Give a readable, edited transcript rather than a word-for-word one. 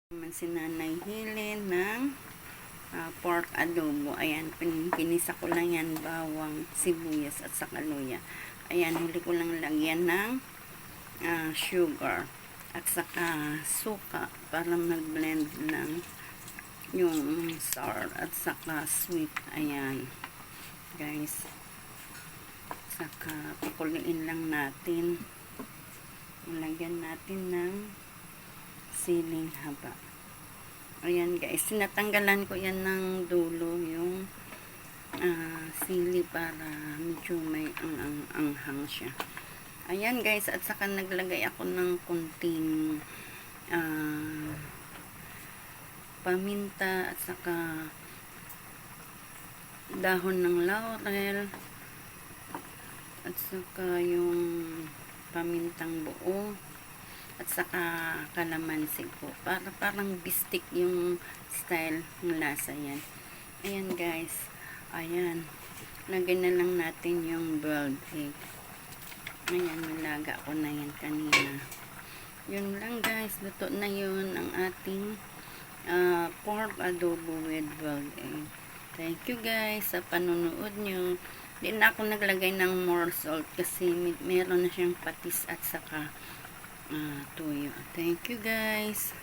Naman si Nanay Helen ng pork adobo. Ayan, pinisa ko lang yan, bawang, sibuyas at saka luya. Ayan, huli ko lang lagyan ng sugar at saka suka para mag-blend ng yung sour at saka sweet. Ayan, guys. Saka pakuliin lang natin. Lagyan natin ng siling haba. Ayan guys, sinatanggalan ko yan ng dulo yung sili para medyo may anghang siya. Ayan guys, at saka naglagay ako ng kunting paminta at saka dahon ng laurel at saka yung pamintang buo at saka kalamansi po. Parang bistik yung style ng lasa yan. Ayan guys. Ayan. Lagyan na lang natin yung boiled egg. Ayan, malaga ko na yan kanina. Yun lang guys. Luto na yun ang ating pork adobo with boiled egg. Thank you guys sa panunood nyo. Di na ako naglagay ng more salt kasi meron na siyang patis at saka tuyo. Thank you guys.